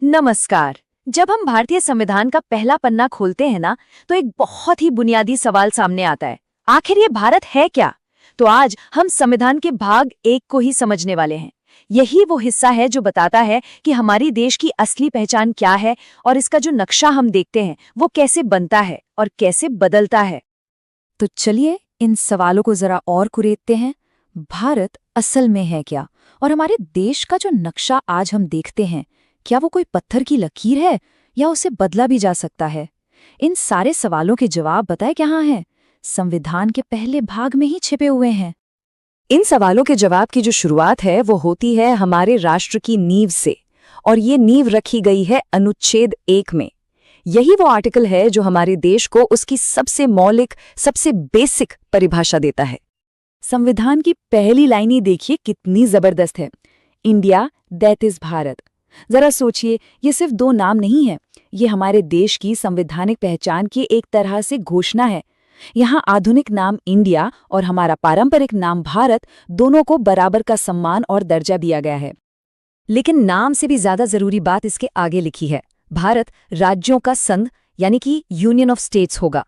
नमस्कार। जब हम भारतीय संविधान का पहला पन्ना खोलते हैं ना, तो एक बहुत ही बुनियादी सवाल सामने आता है। आखिर ये भारत है क्या? तो आज हम संविधान के भाग 1 को ही समझने वाले हैं। यही वो हिस्सा है जो बताता है कि हमारी देश की असली पहचान क्या है और इसका जो नक्शा हम देखते हैं वो कैसे बनता है और कैसे बदलता है। तो चलिए इन सवालों को जरा और कुरेदते हैं। भारत असल में है क्या? और हमारे देश का जो नक्शा आज हम देखते हैं, क्या वो कोई पत्थर की लकीर है या उसे बदला भी जा सकता है? इन सारे सवालों के जवाब बताए कहाँ हैं? संविधान के पहले भाग में ही छिपे हुए हैं। इन सवालों के जवाब की जो शुरुआत है वो होती है हमारे राष्ट्र की नींव से, और ये नींव रखी गई है अनुच्छेद 1 में। यही वो आर्टिकल है जो हमारे देश को उसकी सबसे मौलिक, सबसे बेसिक परिभाषा देता है। संविधान की पहली लाइन ही देखिए कितनी जबरदस्त है। India that is Bharat. जरा सोचिए, ये सिर्फ दो नाम नहीं है, ये हमारे देश की संवैधानिक पहचान की एक तरह से घोषणा है। यहाँ आधुनिक नाम इंडिया और हमारा पारंपरिक नाम भारत, दोनों को बराबर का सम्मान और दर्जा दिया गया है। लेकिन नाम से भी ज्यादा जरूरी बात इसके आगे लिखी है। भारत राज्यों का संघ यानी कि यूनियन ऑफ स्टेट्स होगा।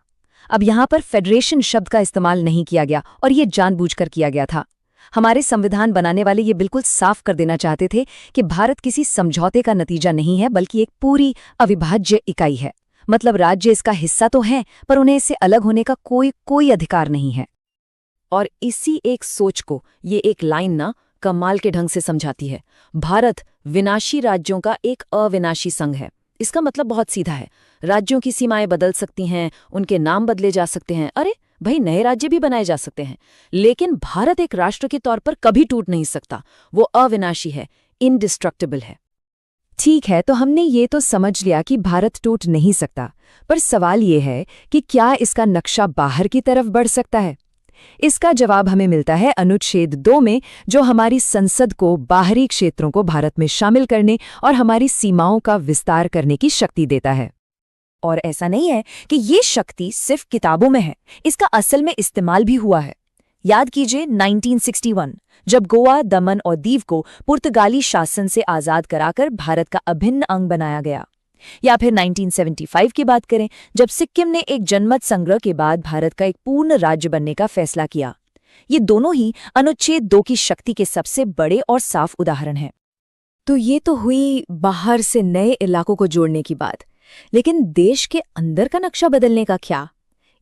अब यहाँ पर फेडरेशन शब्द का इस्तेमाल नहीं किया गया, और ये जानबूझकर किया गया था। हमारे संविधान बनाने वाले ये बिल्कुल साफ कर देना चाहते थे कि भारत किसी समझौते का नतीजा नहीं है, बल्कि एक पूरी अविभाज्य इकाई है। मतलब राज्य इसका हिस्सा तो हैं, पर उन्हें इससे अलग होने का कोई अधिकार नहीं है। और इसी एक सोच को ये एक लाइन ना कमाल के ढंग से समझाती है। भारत विनाशी राज्यों का एक अविनाशी संघ है। इसका मतलब बहुत सीधा है। राज्यों की सीमाएं बदल सकती हैं, उनके नाम बदले जा सकते हैं, अरे भाई नए राज्य भी बनाए जा सकते हैं, लेकिन भारत एक राष्ट्र के तौर पर कभी टूट नहीं सकता। वो अविनाशी है, इनडिस्ट्रक्टिबल है। ठीक है, तो हमने ये तो समझ लिया कि भारत टूट नहीं सकता, पर सवाल ये है कि क्या इसका नक्शा बाहर की तरफ बढ़ सकता है? इसका जवाब हमें मिलता है अनुच्छेद 2 में, जो हमारी संसद को बाहरी क्षेत्रों को भारत में शामिल करने और हमारी सीमाओं का विस्तार करने की शक्ति देता है। और ऐसा नहीं है कि ये शक्ति सिर्फ किताबों में है, इसका असल में इस्तेमाल भी हुआ है। याद कीजिए 1961, जब गोवा, दमन और दीव को पुर्तगाली शासन से आज़ाद कराकर भारत का अभिन्न अंग बनाया गया। या फिर 1975 की बात करें, जब सिक्किम ने एक जनमत संग्रह के बाद भारत का एक पूर्ण राज्य बनने का फैसला किया। ये दोनों ही अनुच्छेद 2 की शक्ति के सबसे बड़े और साफ उदाहरण हैं। तो ये तो हुई बाहर से नए इलाकों को जोड़ने की बात, लेकिन देश के अंदर का नक्शा बदलने का क्या?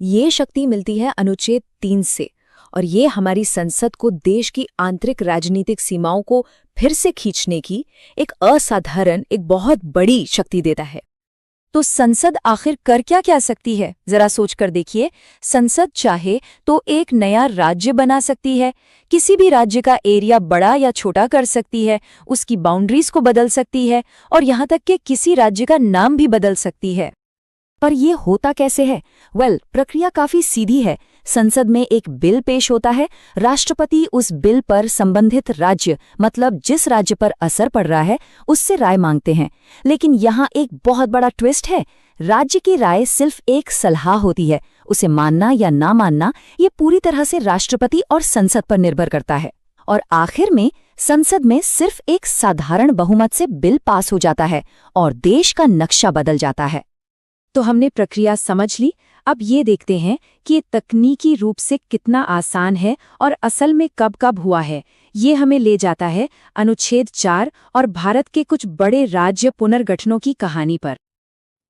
ये शक्ति मिलती है अनुच्छेद 3 से, और ये हमारी संसद को देश की आंतरिक राजनीतिक सीमाओं को फिर से खींचने की एक असाधारण, एक बहुत बड़ी शक्ति देता है। तो संसद आखिर कर क्या सकती है? जरा सोच कर देखिए। संसद चाहे तो एक नया राज्य बना सकती है, किसी भी राज्य का एरिया बड़ा या छोटा कर सकती है, उसकी बाउंड्रीज को बदल सकती है, और यहाँ तक कि किसी राज्य का नाम भी बदल सकती है। पर यह होता कैसे है? प्रक्रिया काफी सीधी है। संसद में एक बिल पेश होता है, राष्ट्रपति उस बिल पर संबंधित राज्य, मतलब जिस राज्य पर असर पड़ रहा है, उससे राय मांगते हैं। लेकिन यहाँ एक बहुत बड़ा ट्विस्ट है। राज्य की राय सिर्फ एक सलाह होती है, उसे मानना या ना मानना ये पूरी तरह से राष्ट्रपति और संसद पर निर्भर करता है। और आखिर में संसद में सिर्फ एक साधारण बहुमत से बिल पास हो जाता है और देश का नक्शा बदल जाता है। तो हमने प्रक्रिया समझ ली। अब ये देखते हैं कि ये तकनीकी रूप से कितना आसान है और असल में कब कब हुआ है। ये हमें ले जाता है अनुच्छेद 4 और भारत के कुछ बड़े राज्य पुनर्गठनों की कहानी पर।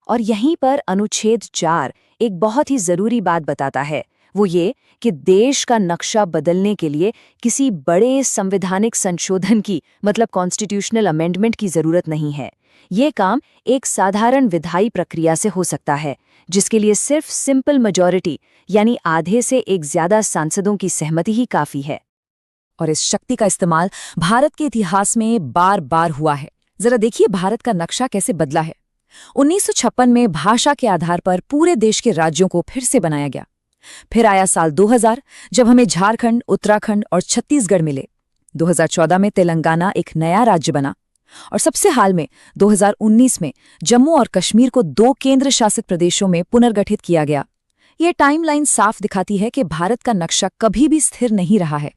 और यहीं पर अनुच्छेद 4 एक बहुत ही जरूरी बात बताता है, वो ये कि देश का नक्शा बदलने के लिए किसी बड़े संवैधानिक संशोधन की, मतलब कॉन्स्टिट्यूशनल अमेंडमेंट की जरूरत नहीं है। ये काम एक साधारण विधायी प्रक्रिया से हो सकता है, जिसके लिए सिर्फ सिंपल मेजॉरिटी यानी आधे से एक ज्यादा सांसदों की सहमति ही काफी है। और इस शक्ति का इस्तेमाल भारत के इतिहास में बार बार हुआ है। जरा देखिए भारत का नक्शा कैसे बदला है। 1956 में भाषा के आधार पर पूरे देश के राज्यों को फिर से बनाया गया। फिर आया साल 2000, जब हमें झारखंड, उत्तराखंड और छत्तीसगढ़ मिले। 2014 में तेलंगाना एक नया राज्य बना, और सबसे हाल में 2019 में जम्मू और कश्मीर को 2 केंद्र शासित प्रदेशों में पुनर्गठित किया गया। ये टाइमलाइन साफ दिखाती है कि भारत का नक्शा कभी भी स्थिर नहीं रहा है।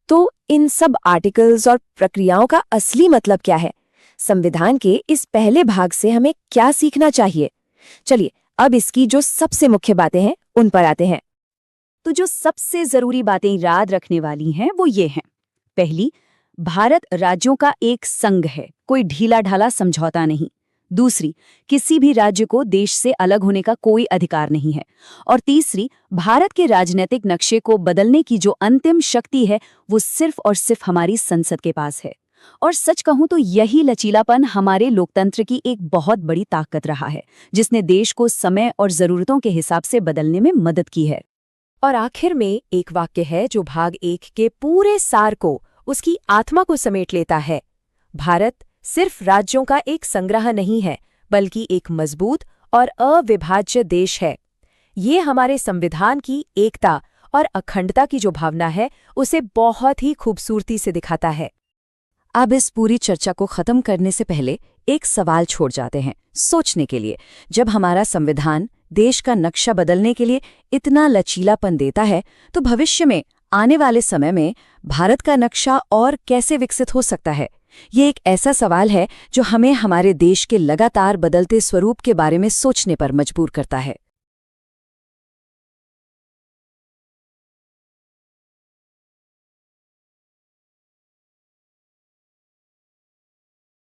तो इन सब आर्टिकल्स और प्रक्रियाओं का असली मतलब क्या है? संविधान के इस पहले भाग से हमें क्या सीखना चाहिए? चलिए अब इसकी जो सबसे मुख्य बातें हैं उन पर आते हैं। तो जो सबसे जरूरी बातें याद रखने वाली हैं वो ये हैं। पहली, भारत राज्यों का एक संघ है, कोई ढीला ढाला समझौता नहीं। दूसरी, किसी भी राज्य को देश से अलग होने का कोई अधिकार नहीं है। और तीसरी, भारत के राजनीतिक नक्शे को बदलने की जो अंतिम शक्ति है वो सिर्फ और सिर्फ हमारी संसद के पास है। और सच कहूं तो यही लचीलापन हमारे लोकतंत्र की एक बहुत बड़ी ताकत रहा है, जिसने देश को समय और जरूरतों के हिसाब से बदलने में मदद की है। और आखिर में एक वाक्य है जो भाग 1 के पूरे सार को, उसकी आत्मा को समेट लेता है। भारत सिर्फ राज्यों का एक संग्रह नहीं है, बल्कि एक मजबूत और अविभाज्य देश है। ये हमारे संविधान की एकता और अखंडता की जो भावना है, उसे बहुत ही खूबसूरती से दिखाता है। अब इस पूरी चर्चा को खत्म करने से पहले एक सवाल छोड़ जाते हैं सोचने के लिए। जब हमारा संविधान देश का नक्शा बदलने के लिए इतना लचीलापन देता है, तो भविष्य में आने वाले समय में भारत का नक्शा और कैसे विकसित हो सकता है? ये एक ऐसा सवाल है जो हमें हमारे देश के लगातार बदलते स्वरूप के बारे में सोचने पर मजबूर करता है।